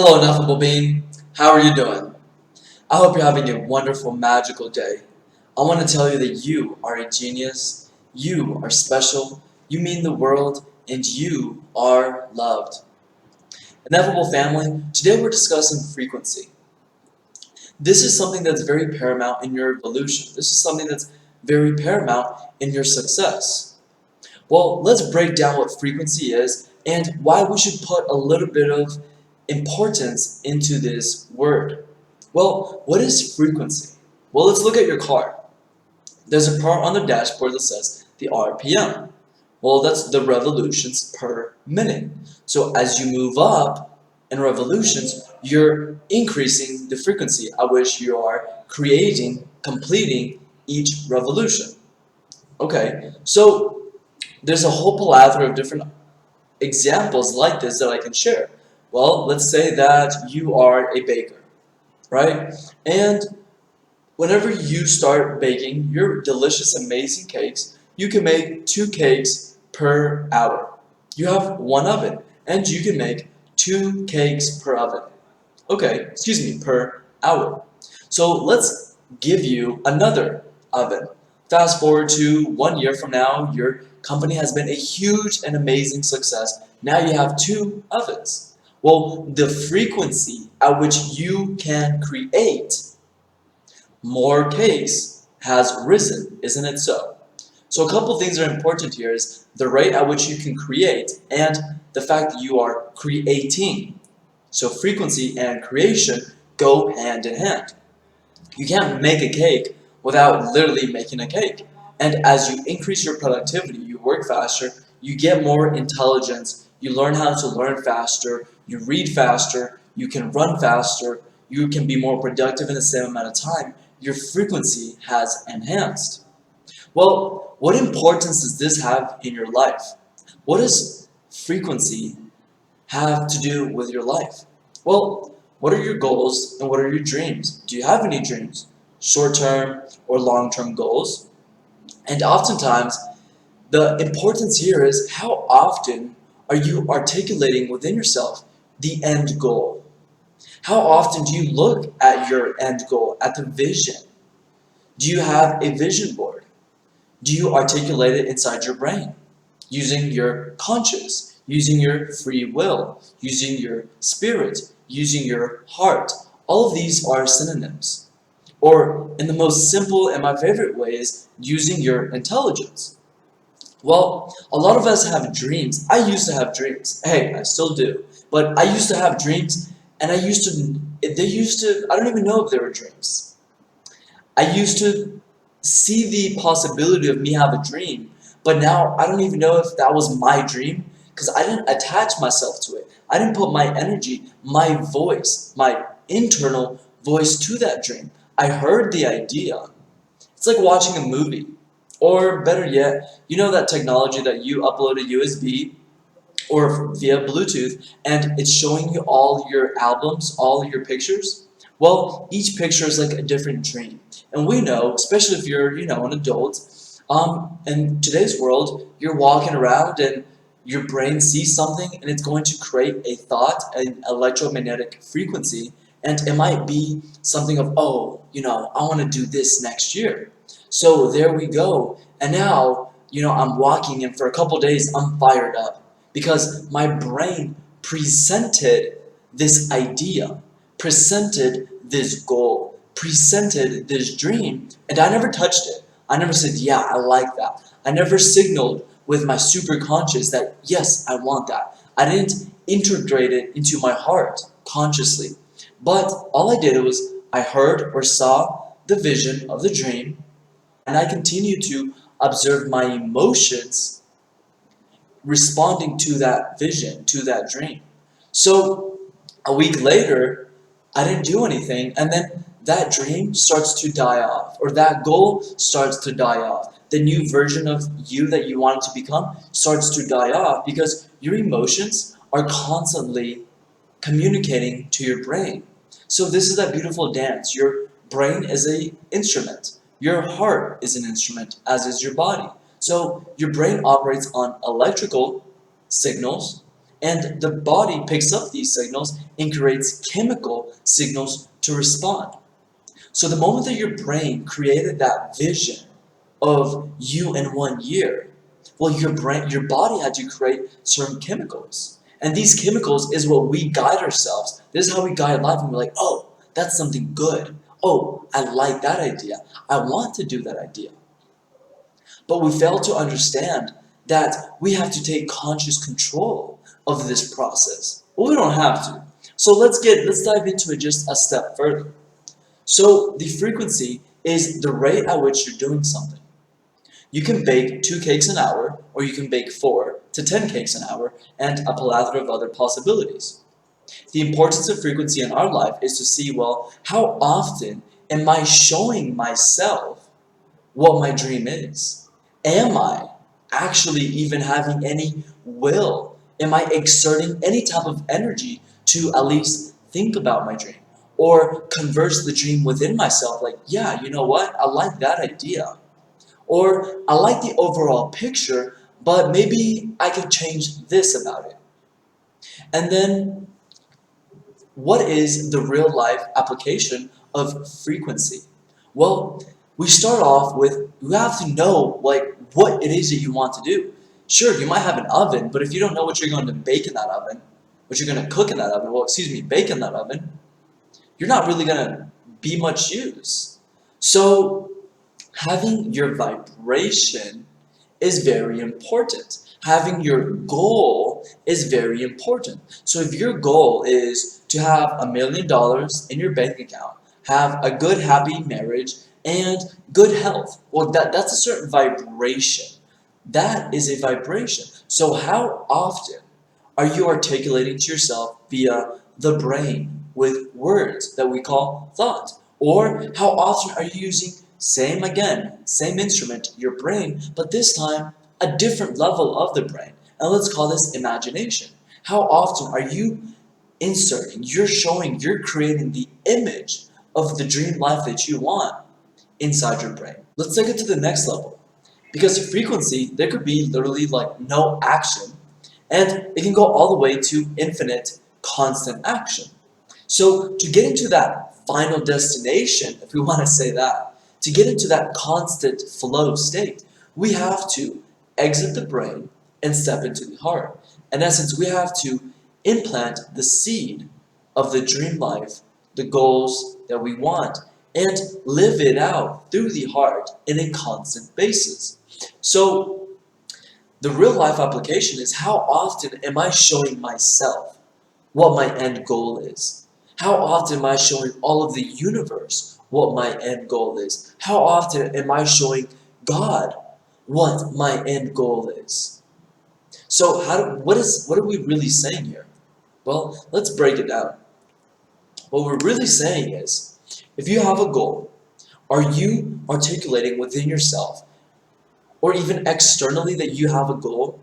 Hello, Ineffable Being. How are you doing? I hope you're having a wonderful, magical day. I want to tell you that you are a genius, you are special, you mean the world, and you are loved. Ineffable Family, today we're discussing frequency. This is something that's very paramount in your evolution. This is something that's very paramount in your success. Well, let's break down what frequency is and why we should put a little bit of importance into this word. Well, what is frequency? Well, let's look at your car. There's a part on the dashboard that says the RPM. Well, that's the revolutions per minute. So as you move up in revolutions, you're increasing the frequency at which you are completing each revolution. Okay, so there's a whole plethora of different examples like this that I can share. Well, let's say that you are a baker, right? And whenever you start baking your delicious, amazing cakes, you can make 2 cakes per hour. You have one oven, and you can make 2 cakes per oven. Okay, excuse me, per hour. So let's give you another oven. Fast forward to 1 year from now, your company has been a huge and amazing success. Now you have 2 ovens. Well, the frequency at which you can create more cakes has risen, isn't it so? So a couple things that are important here is the rate at which you can create and the fact that you are creating. So frequency and creation go hand in hand. You can't make a cake without literally making a cake. And as you increase your productivity, you work faster, you get more intelligence, you learn how to learn faster, you read faster, you can run faster, you can be more productive in the same amount of time. Your frequency has enhanced. Well, what importance does this have in your life? What does frequency have to do with your life? Well, what are your goals and what are your dreams? Do you have any dreams? Short-term or long-term goals? And oftentimes, the importance here is how often are you articulating within yourself the end goal? How often do you look at your end goal, at the vision? Do you have a vision board? Do you articulate it inside your brain? Using your conscious, using your free will, using your spirit, using your heart. All of these are synonyms. Or, in the most simple and my favorite way, is using your intelligence. Well, a lot of us have dreams. I used to have dreams. Hey, I still do. But I used to have dreams, and I don't even know if they were dreams. I used to see the possibility of me have a dream, but now I don't even know if that was my dream because I didn't attach myself to it. I didn't put my energy, my voice, my internal voice to that dream. I heard the idea. It's like watching a movie. Or better yet, you know that technology that you upload a USB or via Bluetooth, and it's showing you all your albums, all your pictures. Well, each picture is like a different dream, and we know, especially if you're, an adult, in today's world, you're walking around and your brain sees something, and it's going to create a thought, an electromagnetic frequency, and it might be something of, oh, I want to do this next year. So there we go, and now, I'm walking, and for a couple days, I'm fired up because my brain presented this idea, presented this goal, presented this dream, and I never touched it. I never said, yeah, I like that. I never signaled with my superconscious that, yes, I want that. I didn't integrate it into my heart consciously. But all I did was I heard or saw the vision of the dream, and I continued to observe my emotions responding to that vision, to that dream. So a week later, I didn't do anything, and then that dream starts to die off, or that goal starts to die off. The new version of you that you wanted to become starts to die off because your emotions are constantly communicating to your brain. So this is that beautiful dance. Your brain is an instrument. Your heart is an instrument, as is your body. So your brain operates on electrical signals And the body picks up these signals and creates chemical signals to respond. So the moment that your brain created that vision of you in 1 year, well, your body had to create certain chemicals. And these chemicals is what we guide ourselves. This is how we guide life. And we're like, oh, that's something good. Oh, I like that idea. I want to do that idea. But we fail to understand that we have to take conscious control of this process. Well, we don't have to. So let's dive into it just a step further. So the frequency is the rate at which you're doing something. You can bake 2 cakes an hour, or you can bake 4 to 10 cakes an hour, and a plethora of other possibilities. The importance of frequency in our life is to see, well, how often am I showing myself what my dream is? Am I actually even having any will? Am I exerting any type of energy to at least think about my dream? Or converse the dream within myself, like, yeah, you know what? I like that idea. Or I like the overall picture, but maybe I could change this about it. And then what is the real life application of frequency? Well, we start off with, you have to know like what it is that you want to do. Sure, you might have an oven, but if you don't know what you're going to bake in that oven, what you're going to cook in that oven, bake in that oven, you're not really going to be much use. So having your vibration is very important. Having your goal is very important. So if your goal is to have $1 million in your bank account, have a good, happy marriage, and good health, well, that's a certain vibration. That is a vibration. So how often are you articulating to yourself via the brain with words that we call thought? Or how often are you using same instrument, your brain, but this time a different level of the brain? And let's call this imagination. How often are you you're creating the image of the dream life that you want inside your brain? Let's take it to the next level. Because frequency, there could be literally like no action, and it can go all the way to infinite constant action. So to get into that final destination, if we want to say that, to get into that constant flow state, we have to exit the brain and step into the heart. In essence, we have to implant the seed of the dream life, the goals that we want, and live it out through the heart in a constant basis. So the real life application is, how often am I showing myself what my end goal is? How often am I showing all of the universe what my end goal is? How often am I showing God what my end goal is? So what are we really saying here? Well, let's break it down. What we're really saying is, if you have a goal, are you articulating within yourself or even externally that you have a goal?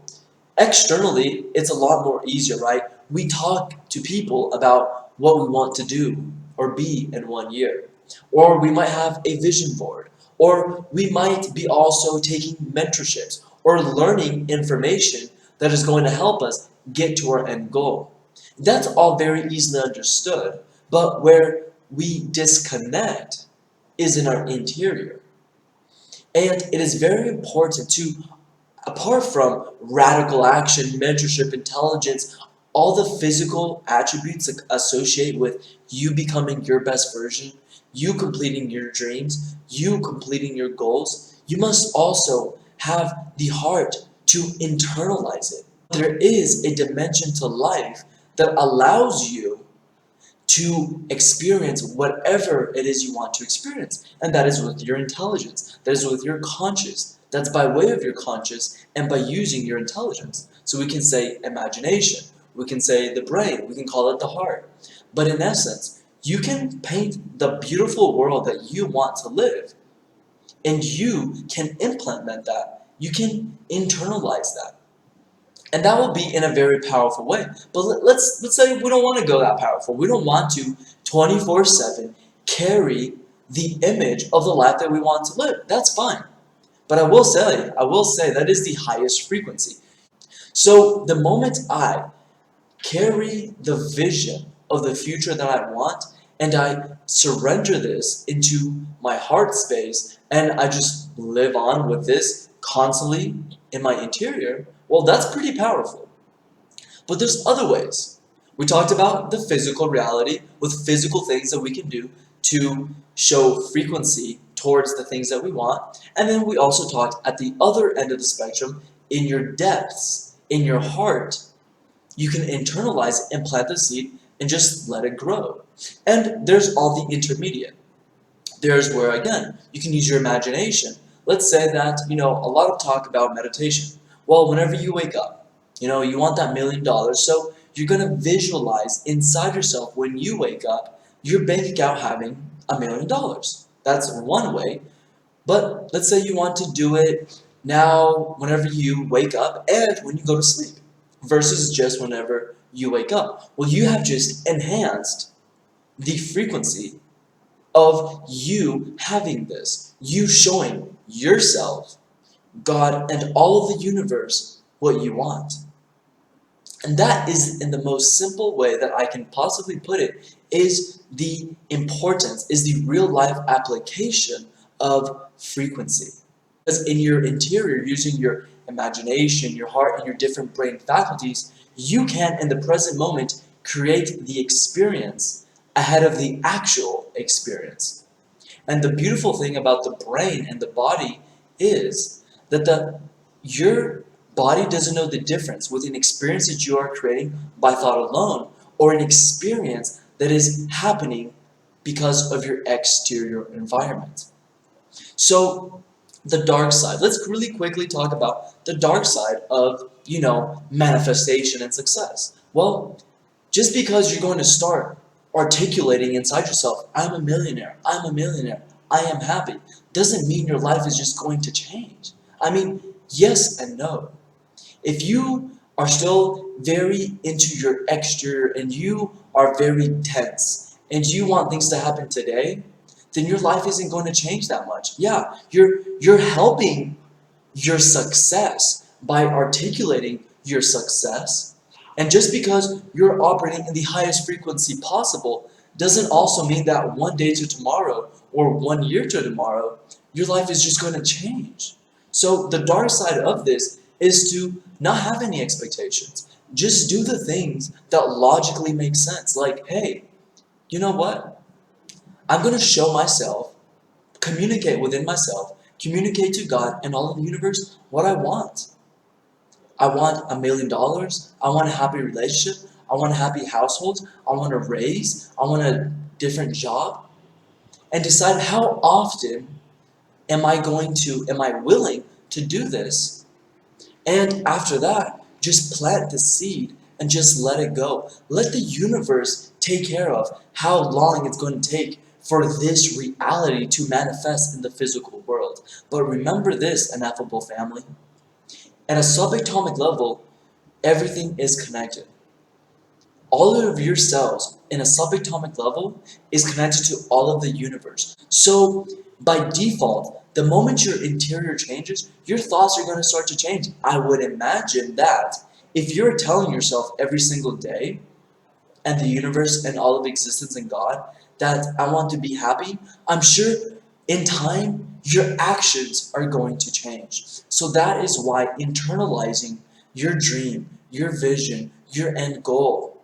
Externally, it's a lot more easier, right? We talk to people about what we want to do or be in 1 year. Or we might have a vision board. Or we might be also taking mentorships or learning information that is going to help us get to our end goal. That's all very easily understood, but where we disconnect is in our interior. And it is very important to, apart from radical action, mentorship, intelligence, all the physical attributes that associate with you becoming your best version, you completing your dreams, you completing your goals, you must also have the heart to internalize it. There is a dimension to life that allows you to experience whatever it is you want to experience. And that is with your intelligence. That is with your conscious. That's by way of your conscious and by using your intelligence. So we can say imagination. We can say the brain. We can call it the heart. But in essence, you can paint the beautiful world that you want to live. And you can implement that. You can internalize that. And that will be in a very powerful way. But let's say we don't want to go that powerful. We don't want to 24/7 carry the image of the life that we want to live. That's fine. But I will say that is the highest frequency. So the moment I carry the vision of the future that I want, and I surrender this into my heart space, and I just live on with this constantly in my interior, well, that's pretty powerful. But there's other ways. We talked about the physical reality with physical things that we can do to show frequency towards the things that we want. And then we also talked at the other end of the spectrum, in your depths, in your heart, you can internalize and plant the seed and just let it grow. And there's all the intermediate. There's where, again, you can use your imagination. Let's say that, a lot of talk about meditation. Well, whenever you wake up, you want that $1,000,000, so you're going to visualize inside yourself when you wake up, your bank account having $1,000,000. That's one way. But let's say you want to do it now whenever you wake up and when you go to sleep versus just whenever you wake up. Well, you have just enhanced the frequency of you having this, you showing yourself, God, and all of the universe what you want. And that is, in the most simple way that I can possibly put it, is the importance, is the real life application of frequency. Because in your interior, using your imagination, your heart, and your different brain faculties, you can, in the present moment, create the experience ahead of the actual experience. And the beautiful thing about the brain and the body is that your body doesn't know the difference with an experience that you are creating by thought alone or an experience that is happening because of your exterior environment. So the dark side. Let's really quickly talk about the dark side of, manifestation and success. Well, just because you're going to start articulating inside yourself, I'm a millionaire, I am happy, doesn't mean your life is just going to change. I mean, yes and no. If you are still very into your exterior and you are very tense and you want things to happen today, then your life isn't going to change that much. Yeah, you're helping your success by articulating your success. And just because you're operating in the highest frequency possible doesn't also mean that one day to tomorrow or 1 year to tomorrow, your life is just going to change. So the dark side of this is to not have any expectations. Just do the things that logically make sense. Like, hey, you know what? I'm going to show myself, communicate within myself, communicate to God and all of the universe what I want. I want $1,000,000. I want a happy relationship. I want a happy household. I want a raise. I want a different job. And decide how often am I willing to do this? And after that, just plant the seed and just let it go. Let the universe take care of how long it's going to take for this reality to manifest in the physical world. But remember this, ineffable family. At a subatomic level, everything is connected. All of your cells in a subatomic level is connected to all of the universe. So by default, the moment your interior changes, your thoughts are going to start to change. I would imagine that if you're telling yourself every single day, and the universe and all of existence and God, that I want to be happy, I'm sure in time your actions are going to change. So that is why internalizing your dream, your vision, your end goal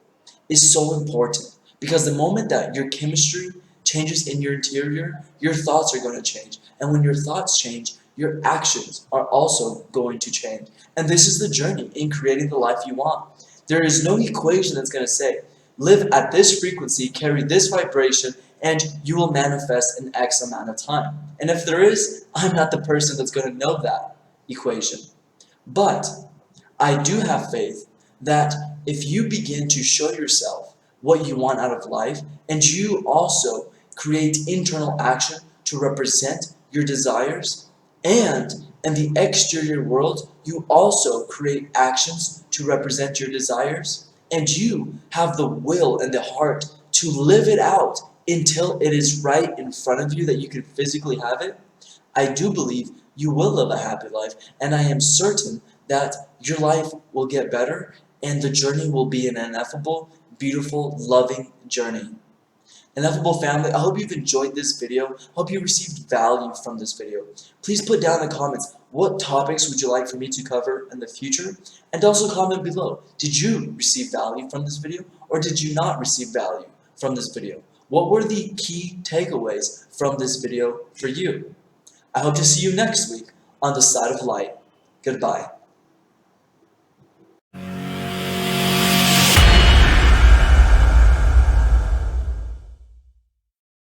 is so important. Because the moment that your chemistry changes in your interior, your thoughts are going to change. And when your thoughts change, your actions are also going to change. And this is the journey in creating the life you want. There is no equation that's going to say, live at this frequency, carry this vibration, and you will manifest in X amount of time. And if there is, I'm not the person that's going to know that equation. But I do have faith that if you begin to show yourself what you want out of life, and you also create internal action to represent your desires, and in the exterior world, you also create actions to represent your desires, and you have the will and the heart to live it out until it is right in front of you that you can physically have it, I do believe you will live a happy life, and I am certain that your life will get better and the journey will be an ineffable, beautiful, loving journey. Ineffable family, I hope you've enjoyed this video. I hope you received value from this video. Please put down in the comments, what topics would you like for me to cover in the future? And also comment below, did you receive value from this video or did you not receive value from this video? What were the key takeaways from this video for you? I hope to see you next week on the side of light. Goodbye.